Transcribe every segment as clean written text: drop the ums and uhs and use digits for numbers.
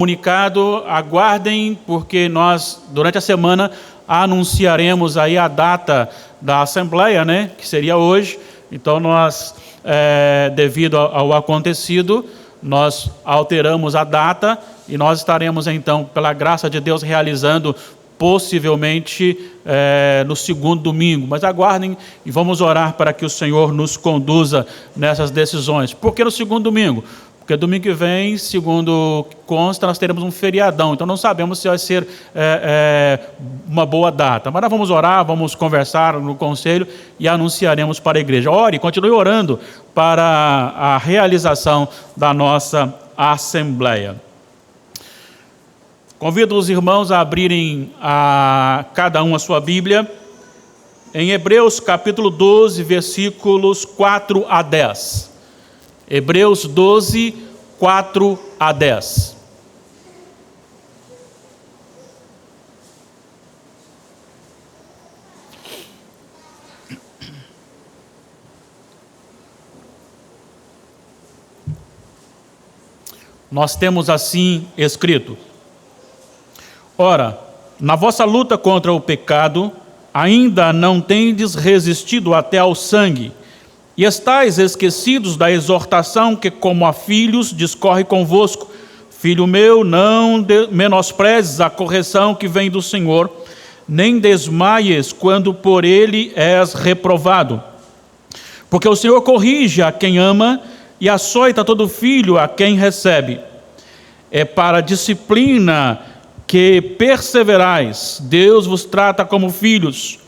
Comunicado, aguardem, porque nós, durante a semana, anunciaremos aí a data da Assembleia, né, que seria hoje. Então, nós, devido ao acontecido, nós alteramos a data e nós estaremos, então, pela graça de Deus, realizando possivelmente no segundo domingo. Mas aguardem e vamos orar para que o Senhor nos conduza nessas decisões. Por que no segundo domingo? Porque domingo que vem, segundo consta, nós teremos um feriadão. Então não sabemos se vai ser uma boa data. Mas nós vamos orar, vamos conversar no conselho e anunciaremos para a igreja. Ore, continue orando para a realização da nossa Assembleia. Convido os irmãos a abrirem cada um a sua Bíblia em Hebreus capítulo 12, versículos 4 a 10. Hebreus 12, 4 a 10. Nós temos assim escrito: Ora, na vossa luta contra o pecado, ainda não tendes resistido até ao sangue, e estais esquecidos da exortação que, como a filhos, discorre convosco. Filho meu, não menosprezes a correção que vem do Senhor, nem desmaies quando por ele és reprovado. Porque o Senhor corrige a quem ama e açoita todo filho a quem recebe. É para a disciplina que perseverais. Deus vos trata como filhos.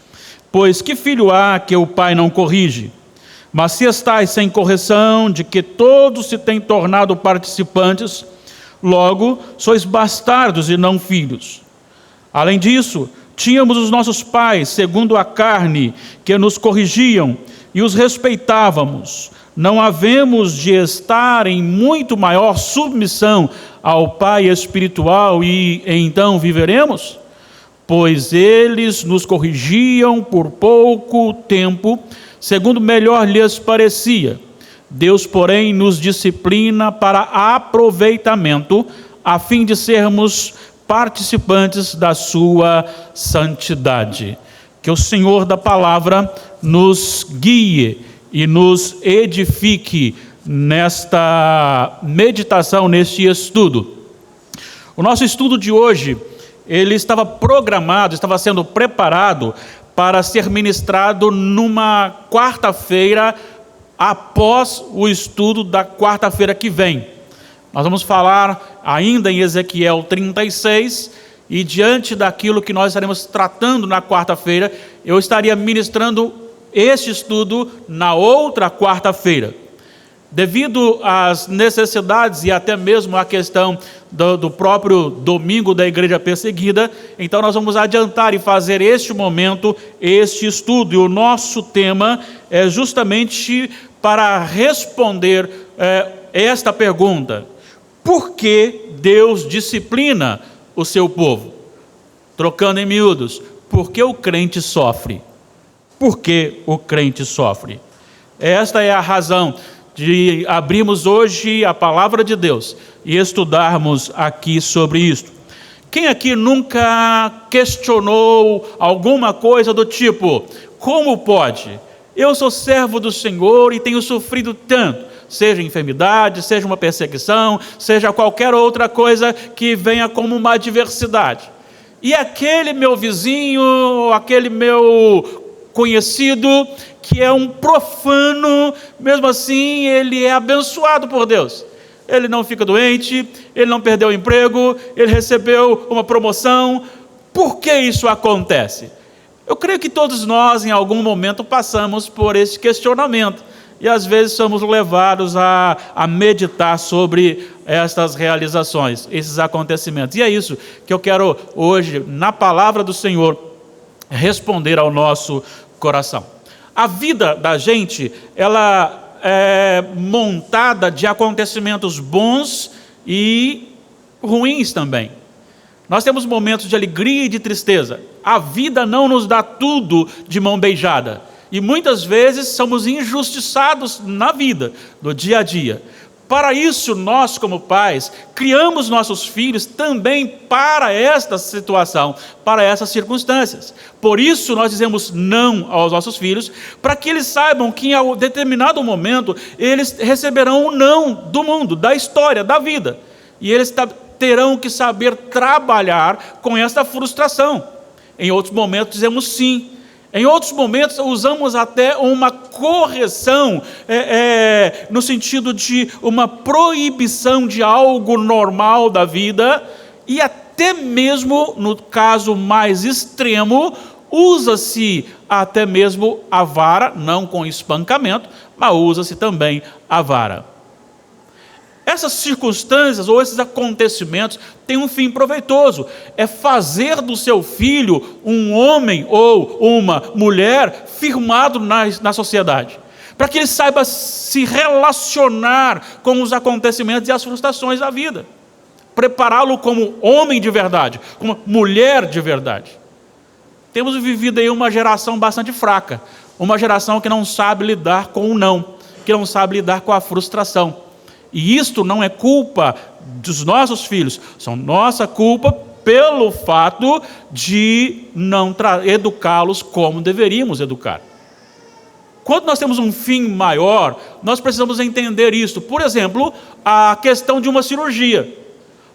Pois que filho há que o pai não corrige? Mas se estáis sem correção, de que todos se têm tornado participantes, logo sois bastardos e não filhos. Além disso, tínhamos os nossos pais, segundo a carne, que nos corrigiam e os respeitávamos. Não havemos de estar em muito maior submissão ao Pai espiritual e então viveremos? Pois eles nos corrigiam por pouco tempo, segundo melhor lhes parecia. Deus, porém, nos disciplina para aproveitamento, a fim de sermos participantes da sua santidade. Que o Senhor da palavra nos guie e nos edifique nesta meditação, neste estudo. O nosso estudo de hoje, ele estava programado, estava sendo preparado para ser ministrado numa quarta-feira, após o estudo da quarta-feira que vem. Nós vamos falar ainda em Ezequiel 36, e diante daquilo que nós estaremos tratando na quarta-feira, eu estaria ministrando este estudo na outra quarta-feira. Devido às necessidades e até mesmo à questão do próprio domingo da igreja perseguida, então nós vamos adiantar e fazer este momento, este estudo. E o nosso tema é justamente para responder esta pergunta: por que Deus disciplina o seu povo? Trocando em miúdos, por que o crente sofre? Por que o crente sofre? Esta é a razão de abrirmos hoje a palavra de Deus e estudarmos aqui sobre isto. Quem aqui nunca questionou alguma coisa do tipo: como pode? Eu sou servo do Senhor e tenho sofrido tanto, seja enfermidade, seja uma perseguição, seja qualquer outra coisa que venha como uma adversidade. E aquele meu vizinho, aquele meu conhecido, que é um profano, mesmo assim ele é abençoado por Deus. Ele não fica doente, ele não perdeu o emprego, ele recebeu uma promoção. Por que isso acontece? Eu creio que todos nós, em algum momento, passamos por esse questionamento. E às vezes somos levados a meditar sobre estas realizações, esses acontecimentos. E é isso que eu quero hoje, na palavra do Senhor, responder ao nosso coração. A vida da gente, ela é montada de acontecimentos bons e ruins também. Nós temos momentos de alegria e de tristeza. A vida não nos dá tudo de mão beijada. E muitas vezes somos injustiçados na vida, no dia a dia. Para isso, nós como pais, criamos nossos filhos também para esta situação, para essas circunstâncias. Por isso nós dizemos não aos nossos filhos, para que eles saibam que em determinado momento eles receberão o não do mundo, da história, da vida. E eles terão que saber trabalhar com esta frustração. Em outros momentos dizemos sim. Em outros momentos usamos até uma correção, no sentido de uma proibição de algo normal da vida, e até mesmo, no caso mais extremo, usa-se até mesmo a vara, não com espancamento, mas usa-se também a vara. Essas circunstâncias ou esses acontecimentos têm um fim proveitoso, é fazer do seu filho um homem ou uma mulher firmado na sociedade, para que ele saiba se relacionar com os acontecimentos e as frustrações da vida, prepará-lo como homem de verdade, como mulher de verdade. Temos vivido aí uma geração bastante fraca, uma geração que não sabe lidar com o não, que não sabe lidar com a frustração. E isto não é culpa dos nossos filhos, são nossa culpa pelo fato de não educá-los como deveríamos educar. Quando nós temos um fim maior, nós precisamos entender isso. Por exemplo, a questão de uma cirurgia.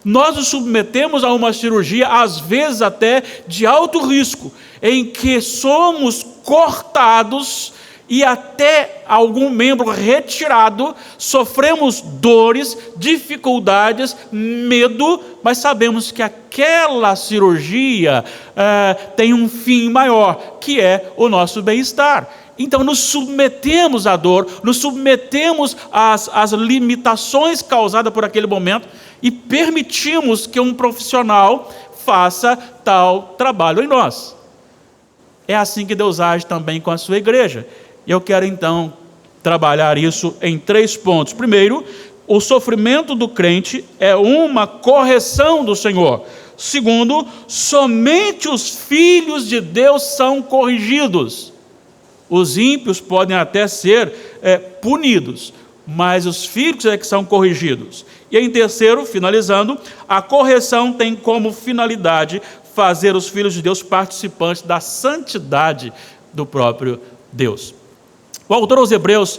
Nós nos submetemos a uma cirurgia, às vezes até de alto risco, em que somos cortados e até algum membro retirado, sofremos dores, dificuldades, medo, mas sabemos que aquela cirurgia tem um fim maior, que é o nosso bem-estar. Então nos submetemos à dor, nos submetemos às limitações causadas por aquele momento e permitimos que um profissional faça tal trabalho em nós. É assim que Deus age também com a sua igreja. E eu quero então trabalhar isso em 3 pontos. Primeiro, o sofrimento do crente é uma correção do Senhor. Segundo, somente os filhos de Deus são corrigidos. Os ímpios podem até ser punidos, mas os filhos é que são corrigidos. E em terceiro, finalizando, a correção tem como finalidade fazer os filhos de Deus participantes da santidade do próprio Deus. O autor aos Hebreus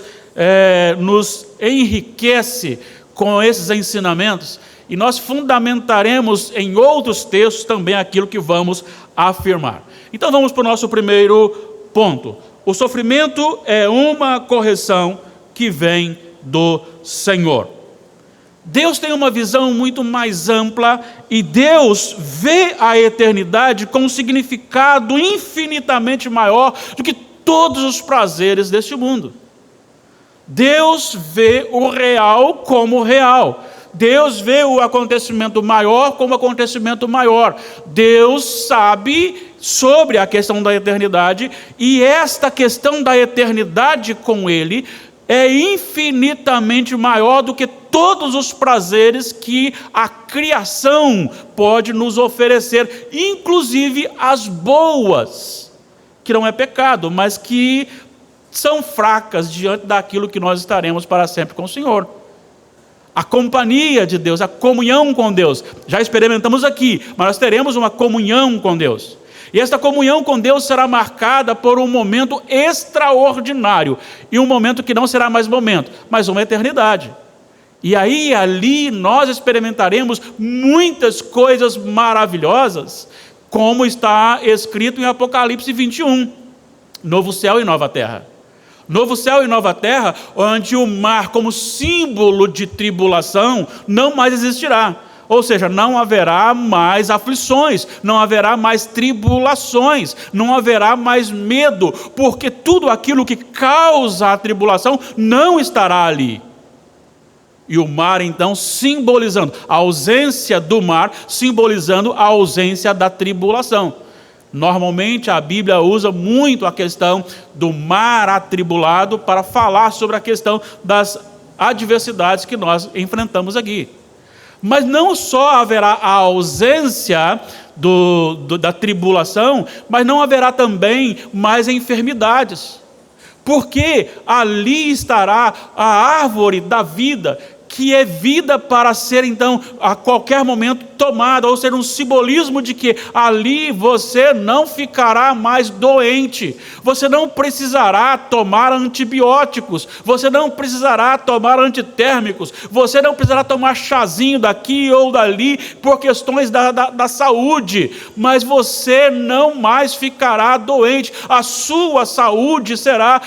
nos enriquece com esses ensinamentos e nós fundamentaremos em outros textos também aquilo que vamos afirmar. Então vamos para o nosso primeiro ponto. O sofrimento é uma correção que vem do Senhor. Deus tem uma visão muito mais ampla e Deus vê a eternidade com um significado infinitamente maior do que todos os prazeres deste mundo. Deus vê o real como real. Deus vê o acontecimento maior como acontecimento maior. Deus sabe sobre a questão da eternidade e esta questão da eternidade com Ele é infinitamente maior do que todos os prazeres que a criação pode nos oferecer, inclusive as boas, que não é pecado, mas que são fracas diante daquilo que nós estaremos para sempre com o Senhor. A companhia de Deus, a comunhão com Deus, já experimentamos aqui, mas nós teremos uma comunhão com Deus. E esta comunhão com Deus será marcada por um momento extraordinário, e um momento que não será mais momento, mas uma eternidade. E aí, ali, nós experimentaremos muitas coisas maravilhosas, como está escrito em Apocalipse 21, novo céu e nova terra. Novo céu e nova terra, onde o mar, como símbolo de tribulação, não mais existirá. Ou seja, não haverá mais aflições, não haverá mais tribulações, não haverá mais medo, porque tudo aquilo que causa a tribulação não estará ali. E o mar, então, simbolizando a ausência do mar, simbolizando a ausência da tribulação. Normalmente a Bíblia usa muito a questão do mar atribulado para falar sobre a questão das adversidades que nós enfrentamos aqui. Mas não só haverá a ausência da tribulação, mas não haverá também mais enfermidades. Porque ali estará a árvore da vida, que é vida para ser então a qualquer momento tomada, ou ser um simbolismo de que ali você não ficará mais doente, você não precisará tomar antibióticos, você não precisará tomar antitérmicos, você não precisará tomar chazinho daqui ou dali por questões da saúde, mas você não mais ficará doente, a sua saúde será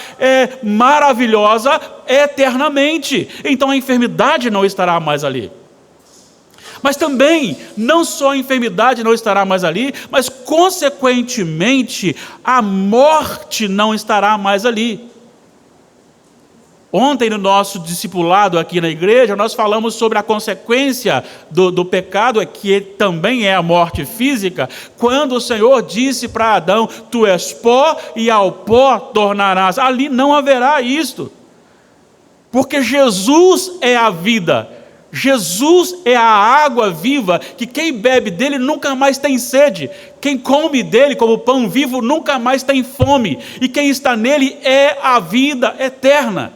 maravilhosa eternamente. Então a enfermidade não estará mais ali. Mas também, não só a enfermidade não estará mais ali, mas consequentemente a morte não estará mais ali. Ontem no nosso discipulado aqui na igreja, nós falamos sobre a consequência do pecado, que também é a morte física, quando o Senhor disse para Adão: tu és pó e ao pó tornarás. Ali não haverá isto, porque Jesus é a vida, Jesus é a água viva, que quem bebe dele nunca mais tem sede, quem come dele como pão vivo nunca mais tem fome, e quem está nele é a vida eterna.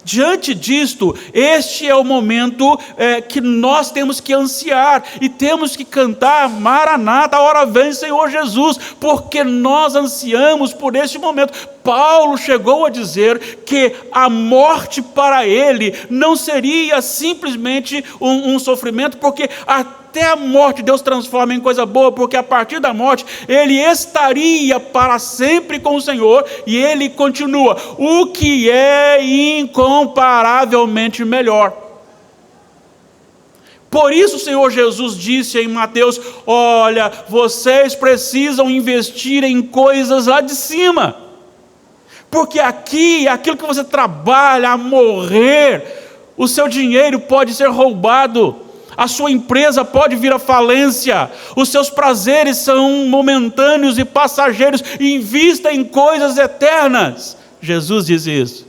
Diante disto, este é o momento que nós temos que ansiar e temos que cantar: Maranata, a hora vem, Senhor Jesus, porque nós ansiamos por este momento. Paulo chegou a dizer que a morte para ele não seria simplesmente um sofrimento, porque até a morte Deus transforma em coisa boa, porque a partir da morte ele estaria para sempre com o Senhor, e ele continua, o que é incomparavelmente melhor. Por isso o Senhor Jesus disse em Mateus: olha, vocês precisam investir em coisas lá de cima, porque aqui, aquilo que você trabalha a morrer, o seu dinheiro pode ser roubado, a sua empresa pode vir à falência, os seus prazeres são momentâneos e passageiros, invista em coisas eternas. Jesus diz isso.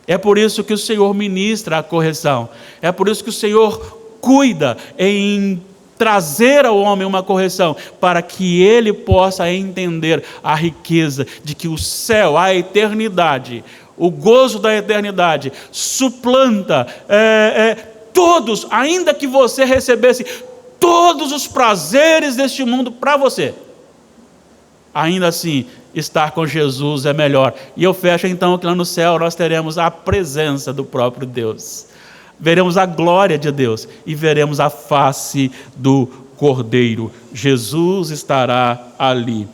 É por isso que o Senhor ministra a correção, é por isso que o Senhor cuida em trazer ao homem uma correção, para que ele possa entender a riqueza de que o céu, a eternidade, o gozo da eternidade, suplanta todos, ainda que você recebesse todos os prazeres deste mundo para você, ainda assim, estar com Jesus é melhor. E eu fecho então que lá no céu nós teremos a presença do próprio Deus, veremos a glória de Deus e veremos a face do Cordeiro. Jesus estará ali.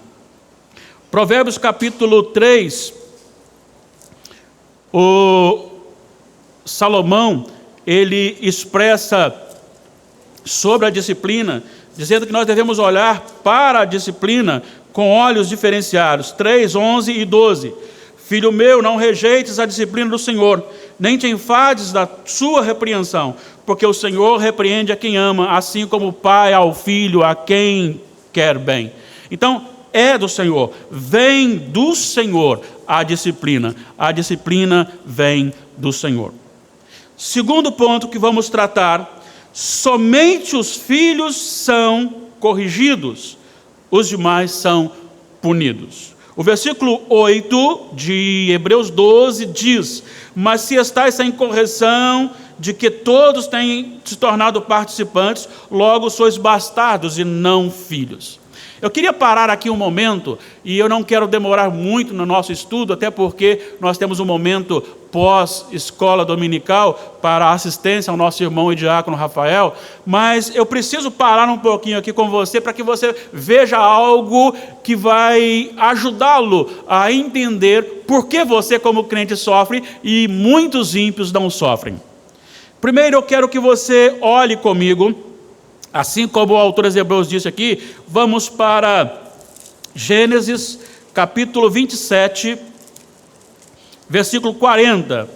Provérbios capítulo 3, o Salomão, ele expressa sobre a disciplina, dizendo que nós devemos olhar para a disciplina com olhos diferenciados. 3, 11 e 12. Filho meu, não rejeites a disciplina do Senhor, nem te enfades da sua repreensão, porque o Senhor repreende a quem ama, assim como o pai ao filho, a quem quer bem. Então, é do Senhor, vem do Senhor a disciplina vem do Senhor. Segundo ponto que vamos tratar: somente os filhos são corrigidos, os demais são punidos. O versículo 8 de Hebreus 12 diz: mas se estáis sem correção, de que todos têm se tornado participantes, logo sois bastardos e não filhos. Eu queria parar aqui um momento, e eu não quero demorar muito no nosso estudo, até porque nós temos um momento pós-escola dominical para assistência ao nosso irmão e diácono Rafael, mas eu preciso parar um pouquinho aqui com você, para que você veja algo que vai ajudá-lo a entender por que você como crente sofre e muitos ímpios não sofrem. Primeiro eu quero que você olhe comigo, assim como o autor dos Hebreus disse aqui, vamos para Gênesis capítulo 27, versículo 40.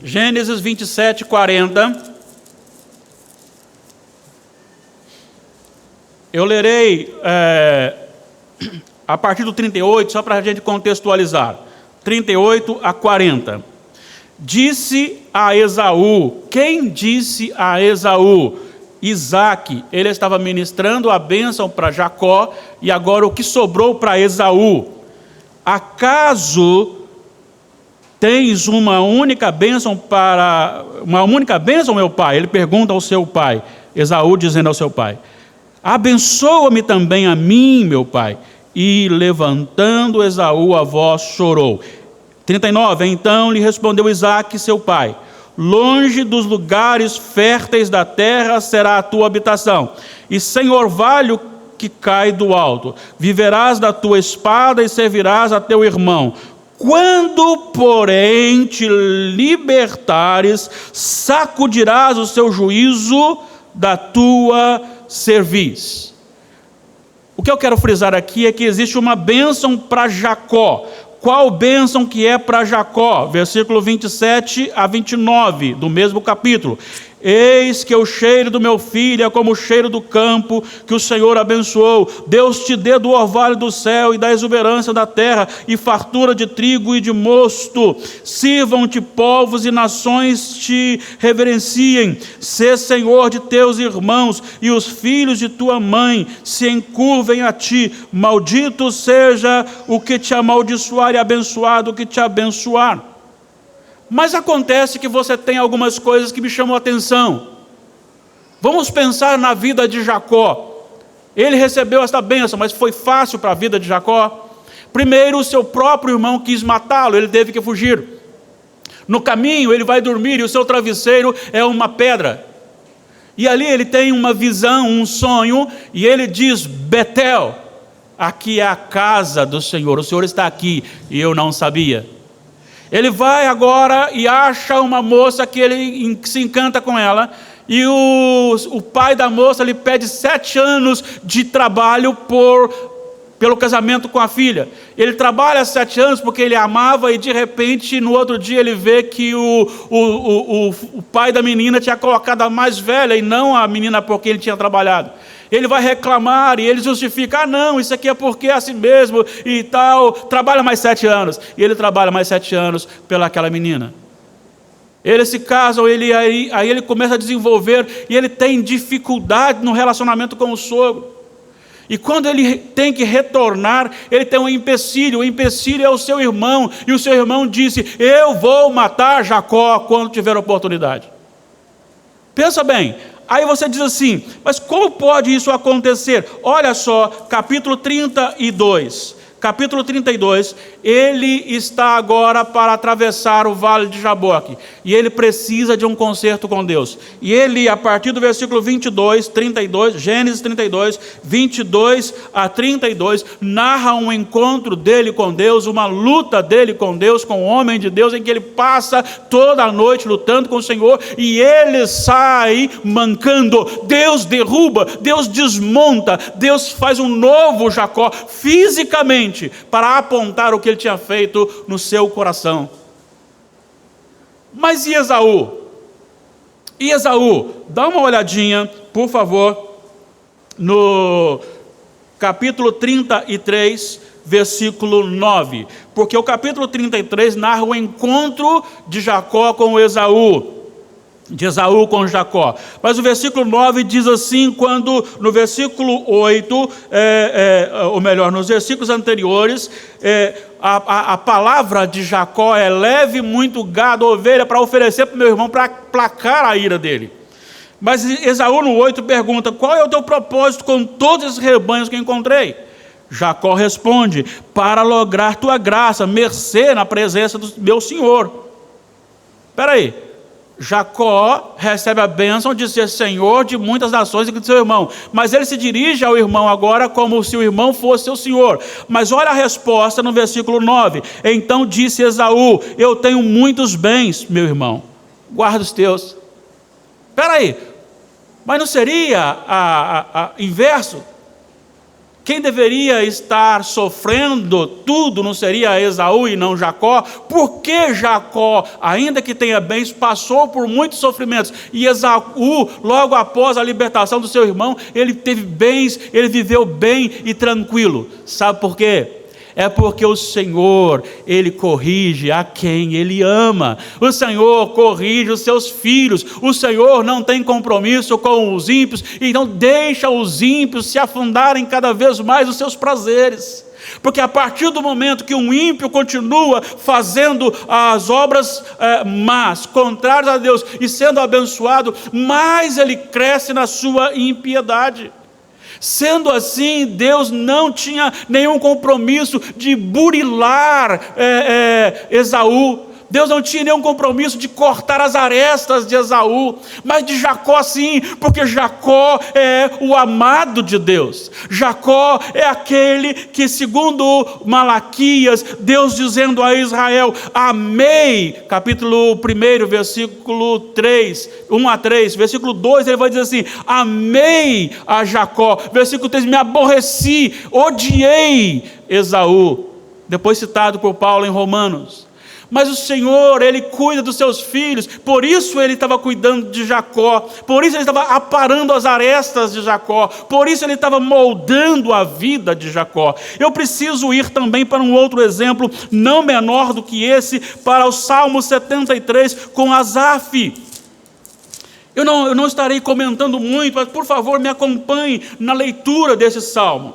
Gênesis 27, 40. Eu lerei a partir do 38, só para a gente contextualizar. 38 a 40. Disse a Esaú. Quem disse a Esaú? Isaque. Ele estava ministrando a bênção para Jacó, e agora o que sobrou para Esaú? Acaso Tens uma única bênção, meu pai? Ele pergunta ao seu pai, Esaú dizendo ao seu pai: abençoa-me também a mim, meu pai. E levantando Esaú a voz, chorou. 39, então lhe respondeu Isaque, seu pai: longe dos lugares férteis da terra será a tua habitação, e sem orvalho que cai do alto. Viverás da tua espada e servirás a teu irmão. Quando, porém, te libertares, sacudirás o seu juízo da tua cerviz. O que eu quero frisar aqui é que existe uma bênção para Jacó. Qual bênção que é para Jacó? Versículo 27 a 29 do mesmo capítulo. Eis que o cheiro do meu filho é como o cheiro do campo que o Senhor abençoou. Deus te dê do orvalho do céu e da exuberância da terra, e fartura de trigo e de mosto. Sirvam-te povos e nações te reverenciem. Sê senhor de teus irmãos, e os filhos de tua mãe se encurvem a ti. Maldito seja o que te amaldiçoar, e abençoado o que te abençoar. Mas acontece que você tem algumas coisas que me chamam a atenção. Vamos pensar na vida de Jacó. Ele recebeu esta bênção, mas foi fácil para a vida de Jacó? Primeiro, o seu próprio irmão quis matá-lo, ele teve que fugir. No caminho, ele vai dormir e o seu travesseiro é uma pedra. E ali ele tem uma visão, um sonho, e ele diz: Betel, aqui é a casa do Senhor, o Senhor está aqui, e eu não sabia. Ele vai agora e acha uma moça que ele se encanta com ela, e o pai da moça lhe pede 7 anos de trabalho pelo casamento com a filha. Ele trabalha 7 anos porque ele amava, e de repente no outro dia ele vê que o pai da menina tinha colocado a mais velha e não a menina porque ele tinha trabalhado. Ele vai reclamar e ele justifica: não, isso aqui é porque é assim mesmo e tal, trabalha mais 7 anos. E ele trabalha mais 7 anos pelaquela menina. Eles se casam, aí ele começa a desenvolver, e ele tem dificuldade no relacionamento com o sogro. E quando ele tem que retornar, ele tem um empecilho. O empecilho é o seu irmão, e o seu irmão disse: eu vou matar Jacó quando tiver oportunidade. Pensa bem. Aí você diz assim: mas como pode isso acontecer? Olha só, capítulo 32. Capítulo 32, ele está agora para atravessar o vale de Jaboque, e ele precisa de um concerto com Deus. E ele, a partir do versículo 22, 32, Gênesis 32, 22 a 32, narra um encontro dele com Deus, uma luta dele com Deus, com o homem de Deus, em que ele passa toda a noite lutando com o Senhor, e ele sai mancando. Deus derruba, Deus desmonta, Deus faz um novo Jacó fisicamente, para apontar o que ele tinha feito no seu coração. Mas e Esaú? E Esaú? Dá uma olhadinha, por favor, no capítulo 33, versículo 9. Porque o capítulo 33 narra o encontro de Jacó com Esaú. De Esaú com Jacó. Mas o versículo 9 diz assim, quando no versículo 8, ou melhor, nos versículos anteriores, a palavra de Jacó é: leve muito gado, ovelha, para oferecer para o meu irmão, para placar a ira dele. Mas Esaú no 8 pergunta: qual é o teu propósito com todos esses rebanhos que encontrei? Jacó responde: para lograr tua graça, mercê na presença do meu senhor. Espera aí. Jacó recebe a bênção de ser senhor de muitas nações e de seu irmão, mas ele se dirige ao irmão agora como se o irmão fosse seu senhor. Mas olha a resposta no versículo 9: então disse Esaú: eu tenho muitos bens, meu irmão, guarda os teus. Espera aí, mas não seria inverso? Quem deveria estar sofrendo tudo não seria Esaú e não Jacó? Porque Jacó, ainda que tenha bens, passou por muitos sofrimentos. E Esaú, logo após a libertação do seu irmão, ele teve bens, ele viveu bem e tranquilo. Sabe por quê? É porque o Senhor, Ele corrige a quem Ele ama. O Senhor corrige os seus filhos. O Senhor não tem compromisso com os ímpios, e não deixa os ímpios se afundarem cada vez mais nos seus prazeres. Porque a partir do momento que um ímpio continua fazendo as obras más, contrárias a Deus, e sendo abençoado, mais ele cresce na sua impiedade. Sendo assim, Deus não tinha nenhum compromisso de burilar Esaú. Deus não tinha nenhum compromisso de cortar as arestas de Esaú, mas de Jacó sim, porque Jacó é o amado de Deus. Jacó é aquele que, segundo Malaquias, Deus dizendo a Israel: amei, capítulo 1, versículo 3, 1 a 3, versículo 2, ele vai dizer assim: amei a Jacó, versículo 3, me aborreci, odiei Esaú, depois citado por Paulo em Romanos. Mas o Senhor, Ele cuida dos seus filhos, por isso Ele estava cuidando de Jacó, por isso Ele estava aparando as arestas de Jacó, por isso Ele estava moldando a vida de Jacó. Eu preciso ir também para um outro exemplo, não menor do que esse, para o Salmo 73, com Asaf. Eu não estarei comentando muito, mas por favor me acompanhe na leitura desse Salmo.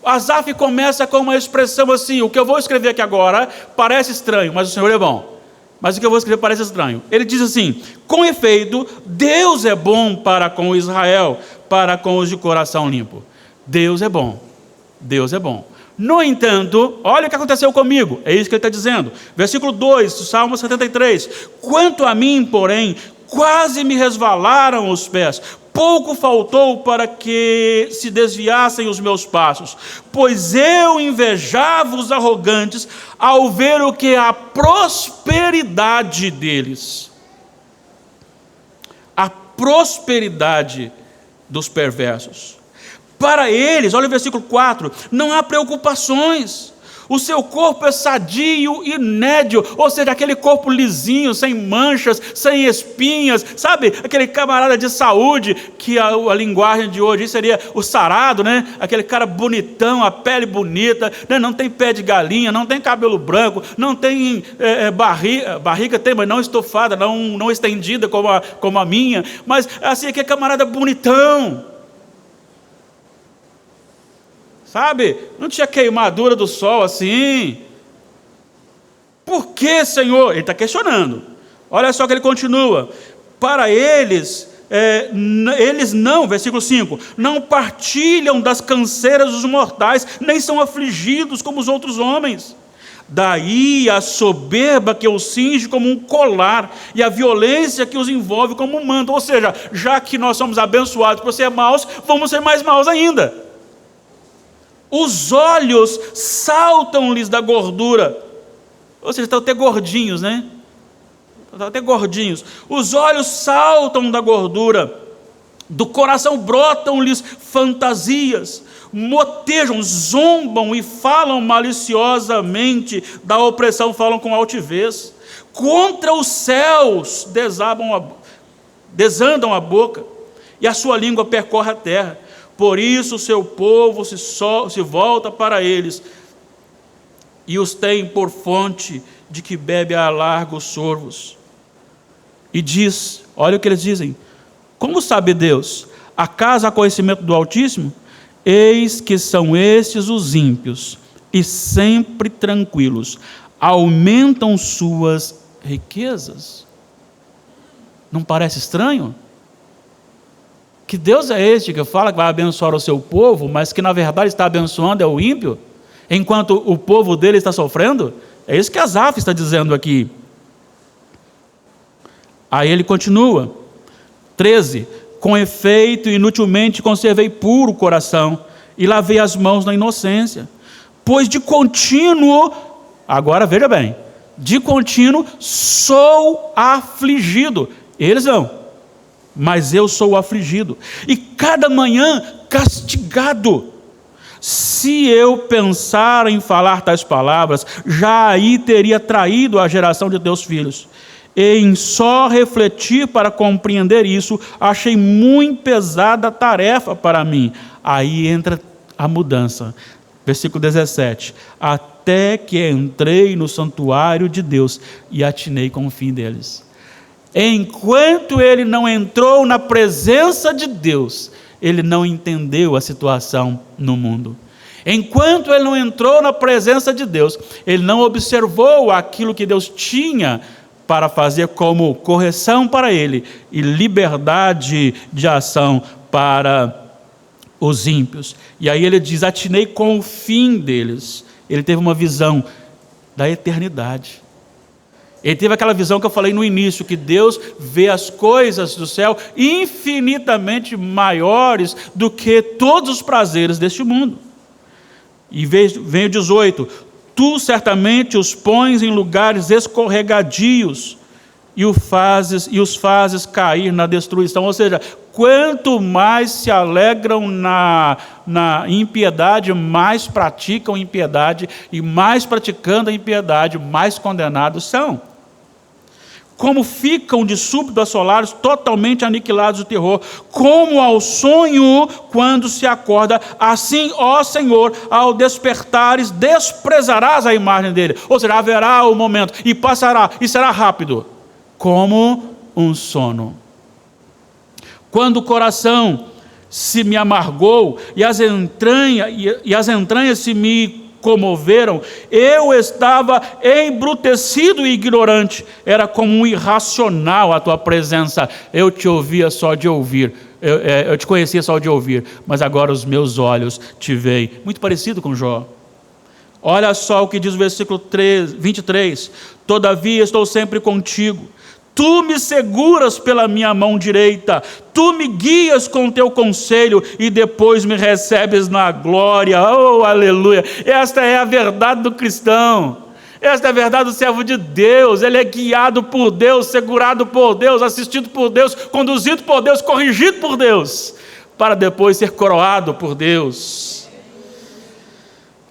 Asaf começa com uma expressão assim: o que eu vou escrever aqui agora parece estranho, mas o Senhor é bom. Mas o que eu vou escrever parece estranho. Ele diz assim: com efeito, Deus é bom para com Israel, para com os de coração limpo. Deus é bom, Deus é bom. No entanto, olha o que aconteceu comigo, é isso que ele está dizendo. Versículo 2, do Salmo 73. Quanto a mim, porém, quase me resvalaram os pés, pouco faltou para que se desviassem os meus passos, pois eu invejava os arrogantes ao ver o que é a prosperidade deles. A prosperidade dos perversos. Para eles, olha o versículo 4, não há preocupações. O seu corpo é sadio e nédio, ou seja, aquele corpo lisinho, sem manchas, sem espinhas, sabe? Aquele camarada de saúde, que a linguagem de hoje seria o sarado, né? Aquele cara bonitão, a pele bonita, né? Não tem pé de galinha, não tem cabelo branco, não tem barriga tem, mas não estofada, não estendida como a minha, mas assim, aquele camarada bonitão. Sabe, não tinha queimadura do sol assim. Por que, Senhor? Ele está questionando. Olha só que ele continua. Para eles não, versículo 5, não partilham das canseiras dos mortais, nem são afligidos como os outros homens. Daí a soberba que os cinge como um colar, e a violência que os envolve como um manto. Ou seja, já que nós somos abençoados por ser maus, vamos ser mais maus ainda. Os olhos saltam-lhes da gordura. Ou seja, estão até gordinhos, né? Estão até gordinhos. Os olhos saltam da gordura. Do coração brotam-lhes fantasias. Motejam, zombam e falam maliciosamente da opressão, falam com altivez. Contra os céus desandam a boca, e a sua língua percorre a terra. Por isso o seu povo se volta para eles, e os tem por fonte de que bebe a largos sorvos. E diz, olha o que eles dizem: como sabe Deus? Acaso há conhecimento do Altíssimo? Eis que são estes os ímpios, e sempre tranquilos, aumentam suas riquezas. Não parece estranho? Que Deus é este que fala que vai abençoar o seu povo, mas que na verdade está abençoando é o ímpio, enquanto o povo dele está sofrendo? É isso que Asaf está dizendo aqui. Aí ele continua, 13, com efeito inutilmente conservei puro o coração, e lavei as mãos na inocência, pois de contínuo, agora veja bem, de contínuo sou afligido. Eles não, mas eu sou afligido, e cada manhã castigado. Se eu pensar em falar tais palavras, já aí teria traído a geração de teus filhos. E em só refletir para compreender isso, achei muito pesada a tarefa para mim. Aí entra a mudança. Versículo 17. Até que entrei no santuário de Deus e atinei com o fim deles. Enquanto ele não entrou na presença de Deus, ele não entendeu a situação no mundo. Enquanto ele não entrou na presença de Deus, ele não observou aquilo que Deus tinha para fazer como correção para ele e liberdade de ação para os ímpios. E aí ele diz: atinei com o fim deles. Ele teve uma visão da eternidade. Ele teve aquela visão que eu falei no início, que Deus vê as coisas do céu infinitamente maiores do que todos os prazeres deste mundo. E vem o 18: tu certamente os pões em lugares escorregadios e os fazes cair na destruição. Ou seja, quanto mais se alegram na impiedade, mais praticam impiedade, e mais praticando a impiedade, mais condenados são. Como ficam de súbito assolados, totalmente aniquilados do terror, como ao sonho quando se acorda, assim, ó Senhor, ao despertares, desprezarás a imagem dele. Ou seja, haverá o momento, e passará, e será rápido, como um sono. Quando o coração se me amargou, e as entranhas se me comoveram, eu estava embrutecido e ignorante, era como um irracional a tua presença, eu te ouvia só de ouvir, eu te conhecia só de ouvir, mas agora os meus olhos te veem. Muito parecido com Jó. Olha só o que diz o versículo 23: todavia estou sempre contigo, tu me seguras pela minha mão direita, tu me guias com teu conselho e depois me recebes na glória. Oh, aleluia! Esta é a verdade do cristão, esta é a verdade do servo de Deus. Ele é guiado por Deus, segurado por Deus, assistido por Deus, conduzido por Deus, corrigido por Deus, para depois ser coroado por Deus.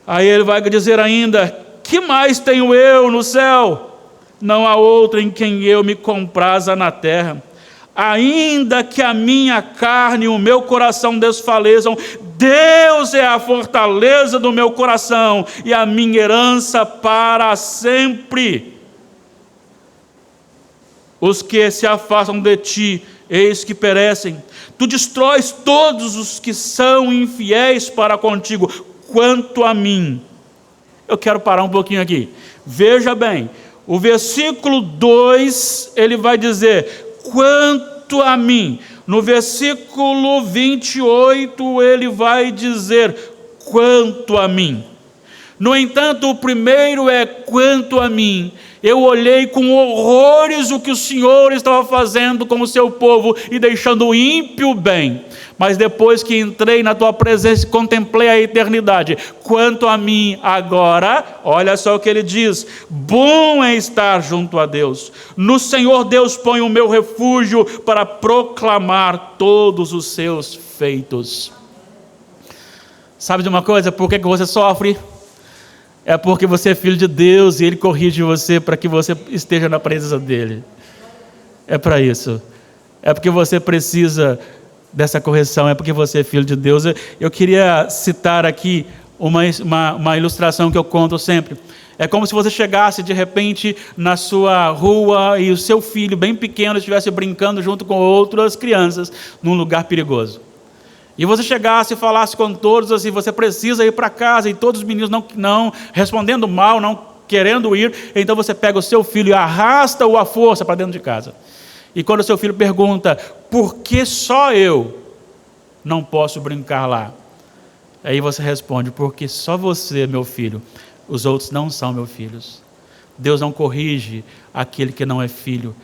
Aí ele vai dizer ainda: que mais tenho eu no céu? Não há outro em quem eu me compraza na terra. Ainda que a minha carne e o meu coração desfaleçam, Deus é a fortaleza do meu coração e a minha herança para sempre. Os que se afastam de ti, eis que perecem. Tu destróis todos os que são infiéis para contigo. Quanto a mim, eu quero parar um pouquinho aqui. Veja bem, o versículo 2, ele vai dizer: quanto a mim. No versículo 28, ele vai dizer: quanto a mim. No entanto, o primeiro é: quanto a mim. Eu olhei com horrores o que o Senhor estava fazendo com o seu povo e deixando o ímpio bem. Mas depois que entrei na tua presença e contemplei a eternidade, quanto a mim agora, olha só o que ele diz: bom é estar junto a Deus. No Senhor Deus põe o meu refúgio para proclamar todos os seus feitos. Sabe de uma coisa? Por que você sofre? É porque você é filho de Deus e Ele corrige você para que você esteja na presença dEle. É para isso. É porque você precisa dessa correção, é porque você é filho de Deus. Eu queria citar aqui uma ilustração que eu conto sempre. É como se você chegasse de repente na sua rua e o seu filho bem pequeno estivesse brincando junto com outras crianças num lugar perigoso. E você chegasse e falasse com todos assim: você precisa ir para casa, e todos os meninos não respondendo mal, não querendo ir. Então você pega o seu filho e arrasta-o à força para dentro de casa. E quando o seu filho pergunta: por que só eu não posso brincar lá? Aí você responde: porque só você, meu filho, os outros não são meus filhos. Deus não corrige aquele que não é filho.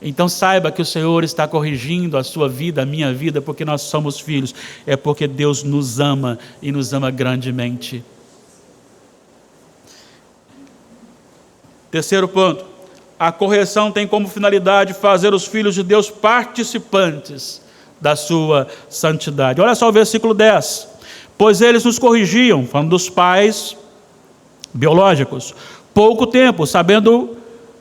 Então saiba que o Senhor está corrigindo a sua vida, a minha vida, porque nós somos filhos. É porque Deus nos ama e nos ama grandemente. Terceiro ponto: a correção tem como finalidade fazer os filhos de Deus participantes da sua santidade. Olha só o versículo 10. Pois eles nos corrigiam, falando dos pais biológicos, pouco tempo,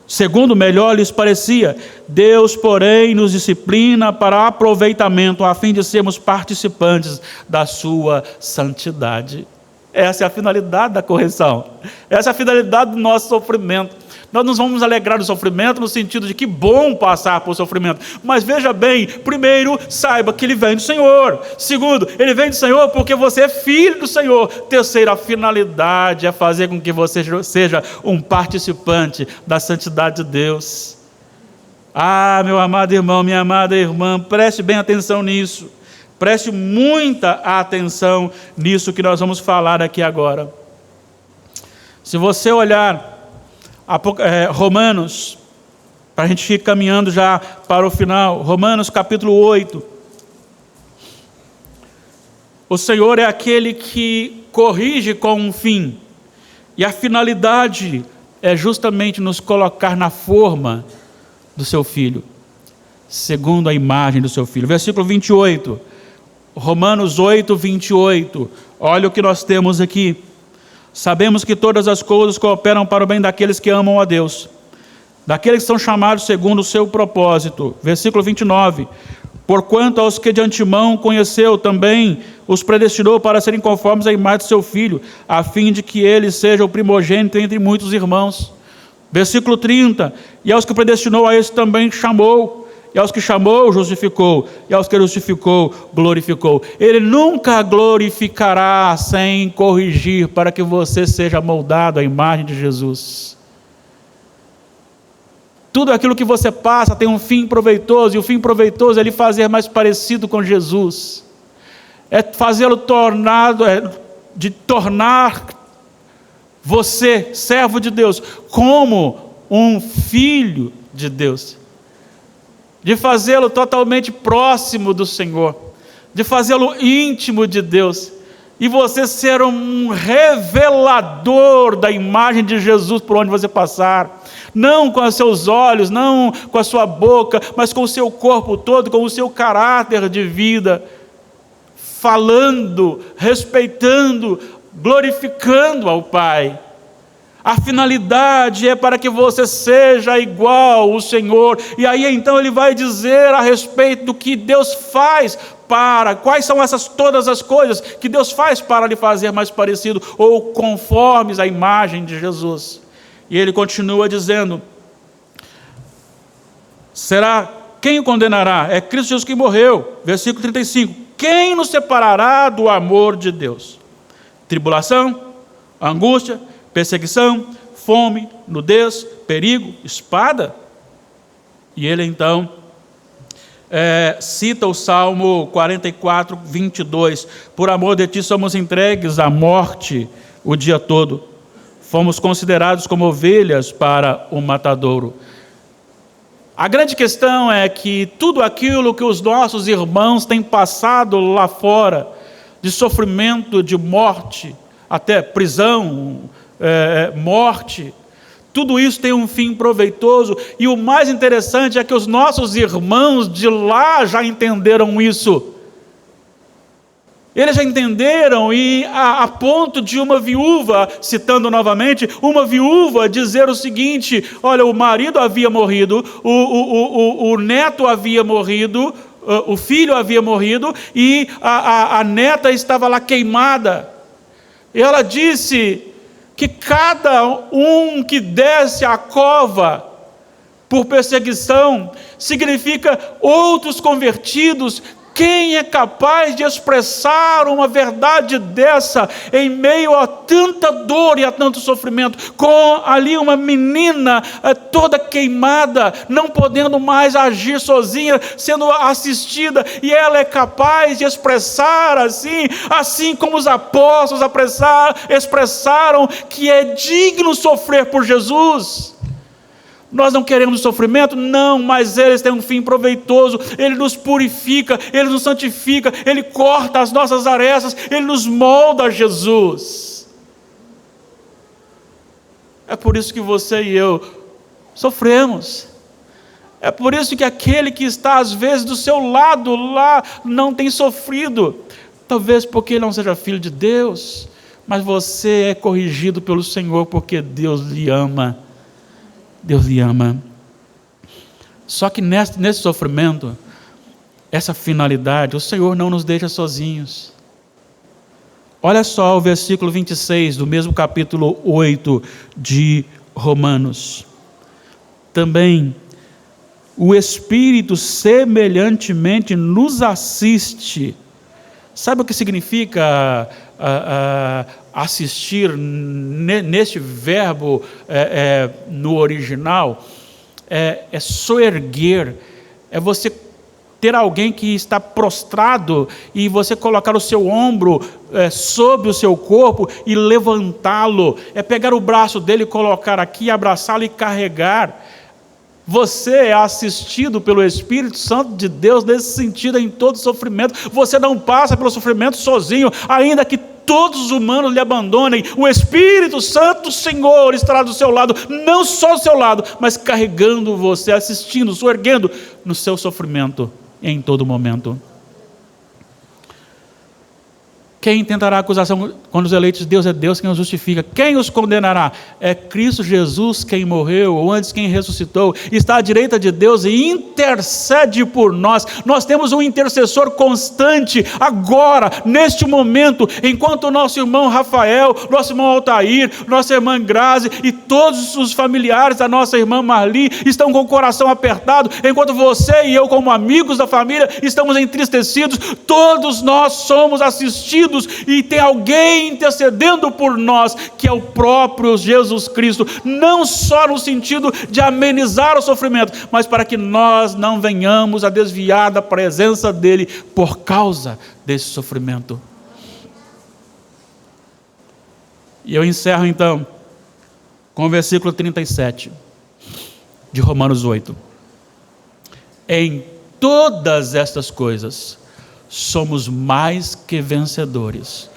segundo melhor lhes parecia. Deus, porém, nos disciplina para aproveitamento, a fim de sermos participantes da sua santidade. Essa é a finalidade da correção. Essa é a finalidade do nosso sofrimento. Nós nos vamos alegrar do sofrimento no sentido de que bom passar por sofrimento. Mas veja bem, primeiro, saiba que ele vem do Senhor. Segundo, ele vem do Senhor porque você é filho do Senhor. Terceiro, a finalidade é fazer com que você seja um participante da santidade de Deus. Ah, meu amado irmão, minha amada irmã, preste bem atenção nisso. Preste muita atenção nisso que nós vamos falar aqui agora. Se você olhar Romanos, para a gente ir caminhando já para o final, Romanos capítulo 8. O Senhor é aquele que corrige com um fim, e a finalidade é justamente nos colocar na forma do seu Filho, segundo a imagem do seu Filho. Versículo 28, Romanos 8, 28, olha o que nós temos aqui. Sabemos que todas as coisas cooperam para o bem daqueles que amam a Deus, daqueles que são chamados segundo o seu propósito. Versículo 29, porquanto aos que de antemão conheceu também os predestinou para serem conformes à imagem do seu Filho, a fim de que ele seja o primogênito entre muitos irmãos. Versículo 30, e aos que predestinou a esse também chamou, e aos que chamou, justificou, e aos que justificou, glorificou. Ele nunca glorificará sem corrigir, para que você seja moldado à imagem de Jesus. Tudo aquilo que você passa tem um fim proveitoso, e o fim proveitoso é lhe fazer mais parecido com Jesus. É fazê-lo tornar você, servo de Deus, como um filho de Deus. De fazê-lo totalmente próximo do Senhor, de fazê-lo íntimo de Deus, e você ser um revelador da imagem de Jesus por onde você passar, não com os seus olhos, não com a sua boca, mas com o seu corpo todo, com o seu caráter de vida, falando, respeitando, glorificando ao Pai. A finalidade é para que você seja igual ao Senhor. E aí então ele vai dizer a respeito do que Deus faz quais são todas as coisas que Deus faz para lhe fazer mais parecido ou conformes à imagem de Jesus. E ele continua dizendo, quem o condenará? É Cristo Jesus que morreu. Versículo 35, quem nos separará do amor de Deus? Tribulação, angústia, perseguição, fome, nudez, perigo, espada. E ele então cita o Salmo 44, 22. Por amor de ti somos entregues à morte o dia todo. Fomos considerados como ovelhas para o matadouro. A grande questão é que tudo aquilo que os nossos irmãos têm passado lá fora, de sofrimento, de morte, até prisão, morte, tudo isso tem um fim proveitoso, e o mais interessante é que os nossos irmãos de lá já entenderam isso. Eles já entenderam, e a ponto de uma viúva, citando novamente, uma viúva dizer o seguinte, olha, o marido havia morrido, o neto havia morrido, o filho havia morrido, e a neta estava lá queimada, e ela disse que cada um que desce à cova por perseguição significa outros convertidos. Quem é capaz de expressar uma verdade dessa em meio a tanta dor e a tanto sofrimento? Com ali uma menina toda queimada, não podendo mais agir sozinha, sendo assistida, e ela é capaz de expressar assim como os apóstolos expressaram que é digno sofrer por Jesus. Nós não queremos sofrimento? Não, mas eles têm um fim proveitoso. Ele nos purifica, Ele nos santifica, Ele corta as nossas arestas, Ele nos molda a Jesus. É por isso que você e eu sofremos. É por isso que aquele que está às vezes do seu lado lá não tem sofrido. Talvez porque ele não seja filho de Deus, mas você é corrigido pelo Senhor porque Deus lhe ama. Deus lhe ama. Só que nesse sofrimento, essa finalidade, o Senhor não nos deixa sozinhos. Olha só o versículo 26 do mesmo capítulo 8 de Romanos. também o Espírito semelhantemente nos assiste. Sabe o que significa assistir neste verbo no original? É soerguer, é você ter alguém que está prostrado e você colocar o seu ombro sobre o seu corpo e levantá-lo, é pegar o braço dele, colocar aqui, abraçá-lo e carregar. Você é assistido pelo Espírito Santo de Deus nesse sentido, em todo sofrimento. Você não passa pelo sofrimento sozinho, ainda que todos os humanos lhe abandonem. O Espírito Santo do Senhor estará do seu lado, não só do seu lado, mas carregando você, assistindo, soerguendo no seu sofrimento em todo momento. Quem tentará acusação quando os eleitos de Deus? É Deus quem os justifica. Quem os condenará? É Cristo Jesus quem morreu, ou antes quem ressuscitou, está à direita de Deus e intercede por nós. Nós temos um intercessor constante, agora, neste momento, enquanto o nosso irmão Rafael, nosso irmão Altair, nossa irmã Grazi e todos os familiares da nossa irmã Marli estão com o coração apertado, enquanto você e eu, como amigos da família, estamos entristecidos. Todos nós somos assistidos e tem alguém intercedendo por nós, que é o próprio Jesus Cristo, não só no sentido de amenizar o sofrimento, mas para que nós não venhamos a desviar da presença dele por causa desse sofrimento. E eu encerro então com o versículo 37 de Romanos 8. Em todas estas coisas somos mais que vencedores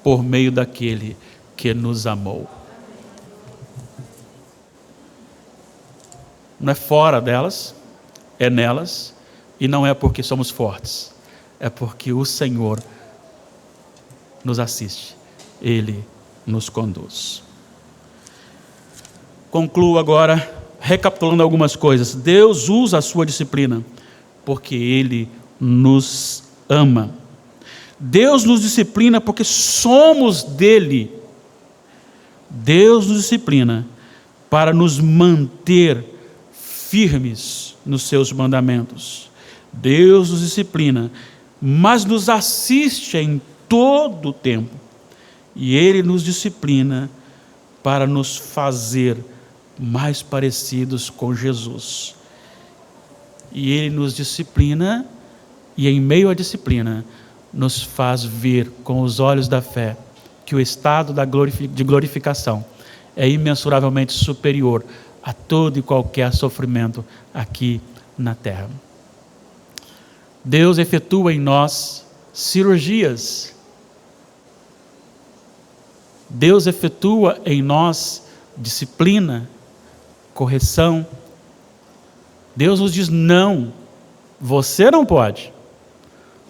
por meio daquele que nos amou. Não é fora delas, é nelas, e não é porque somos fortes, é porque o Senhor nos assiste, Ele nos conduz. Concluo agora recapitulando algumas coisas. Deus usa a sua disciplina porque Ele nos ama. Deus nos disciplina porque somos dele. Deus nos disciplina para nos manter firmes nos seus mandamentos. Deus nos disciplina, mas nos assiste em todo o tempo. E Ele nos disciplina para nos fazer mais parecidos com Jesus. E Ele nos disciplina, e em meio à disciplina, nos faz ver com os olhos da fé que o estado de glorificação é imensuravelmente superior a todo e qualquer sofrimento aqui na terra. Deus efetua em nós cirurgias. Deus efetua em nós disciplina, correção. Deus nos diz: não, você não pode.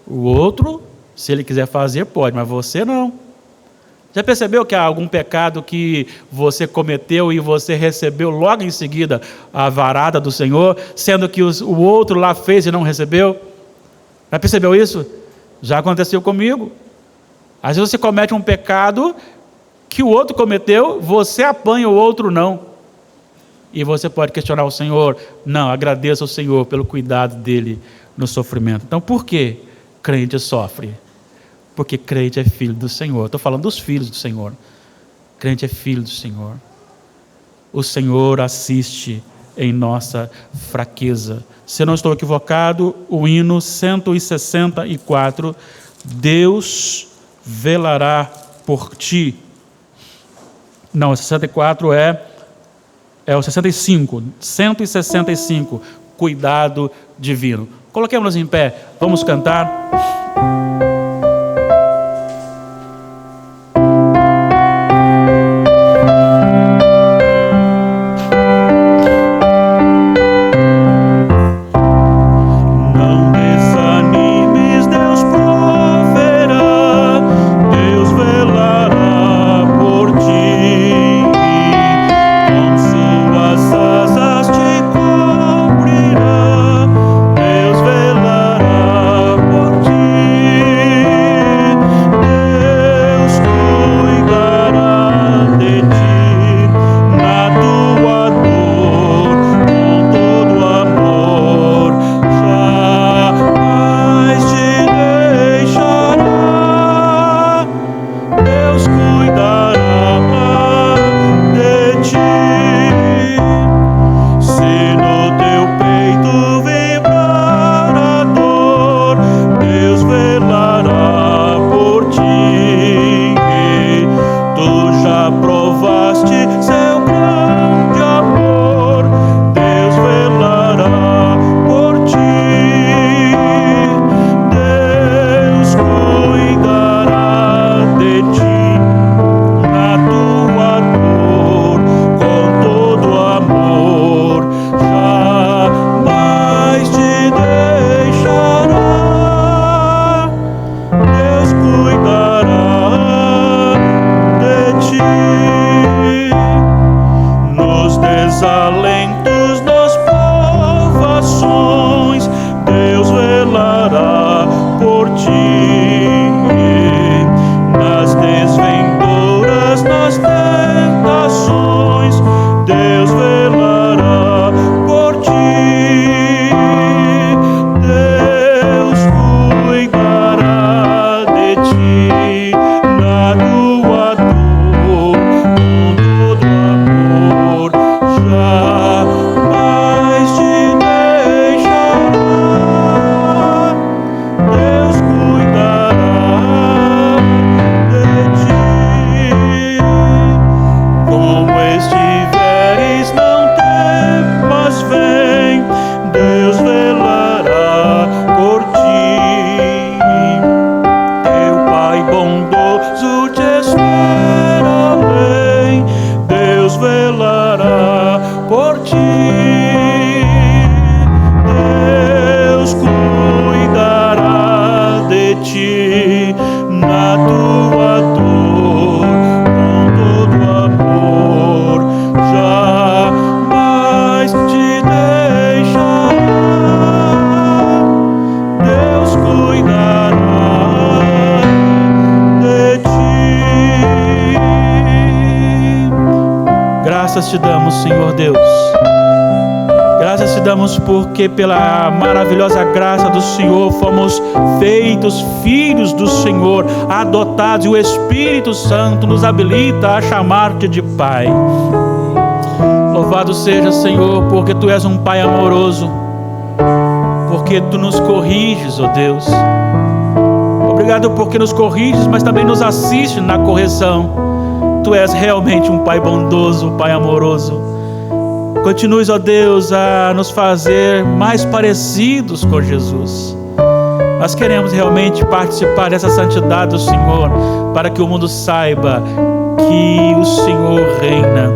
O outro, se ele quiser fazer, pode, mas você não. Já percebeu que há algum pecado que você cometeu e você recebeu logo em seguida a varada do Senhor, sendo que o outro lá fez e não recebeu? Já percebeu isso? Já aconteceu comigo. Às vezes você comete um pecado que o outro cometeu, você apanha, o outro não. E você pode questionar o Senhor. Não, agradeça ao Senhor pelo cuidado dele no sofrimento. Então, por que crente sofre? Porque crente é filho do Senhor. Estou falando dos filhos do Senhor. Crente é filho do Senhor. O Senhor assiste em nossa fraqueza. Se eu não estou equivocado, o hino 164, Deus velará por ti. Não, 64 é o 65, 165, cuidado divino. Coloquemos-nos em pé, vamos cantar. Deus velará por ti. poderoso te espera além. Deus velará por ti. Deus cuidará de ti na tua dor, com todo amor, jamais te deixará. Deus cuidará de ti. Graças te damos, Senhor Deus. Graças te damos porque pela maravilhosa graça do Senhor fomos feitos filhos do Senhor, adotados, e o Espírito Santo nos habilita a chamar-te de Pai. Louvado seja, Senhor, porque Tu és um Pai amoroso, porque Tu nos corriges, ó Deus. Obrigado porque nos corriges, mas também nos assiste na correção. Tu és realmente um Pai bondoso, um Pai amoroso. Continues, ó Deus, a nos fazer mais parecidos com Jesus. Nós queremos realmente participar dessa santidade do Senhor, para que o mundo saiba que o Senhor reina.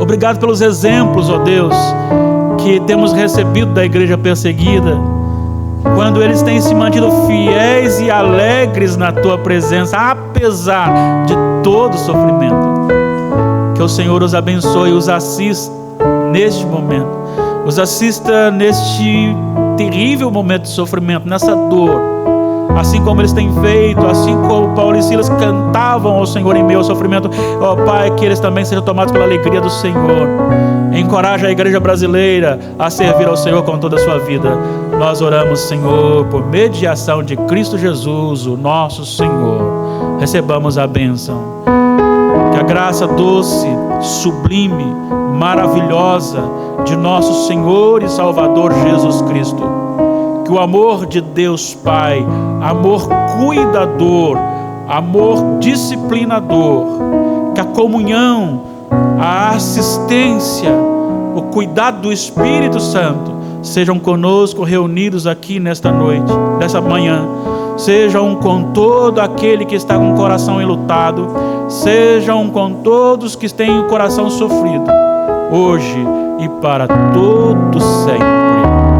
Obrigado pelos exemplos, ó Deus, que temos recebido da igreja perseguida, quando eles têm se mantido fiéis e alegres na Tua presença, apesar de todo o sofrimento. Que o Senhor os abençoe e os assista neste momento, os assista neste terrível momento de sofrimento, nessa dor, assim como eles têm feito, assim como Paulo e Silas cantavam ao Senhor em meio ao sofrimento. Ó Pai, que eles também sejam tomados pela alegria do Senhor. Encoraja a igreja brasileira a servir ao Senhor com toda a sua vida. Nós oramos, Senhor, por mediação de Cristo Jesus, o nosso Senhor. Recebamos a bênção. Que a graça doce, sublime, maravilhosa de nosso Senhor e Salvador Jesus Cristo, que o amor de Deus Pai, amor cuidador, amor disciplinador, que a comunhão, a assistência, o cuidado do Espírito Santo sejam conosco reunidos aqui nesta noite, nessa manhã. Sejam com todo aquele que está com o coração enlutado, sejam com todos que têm o coração sofrido, hoje e para todo sempre.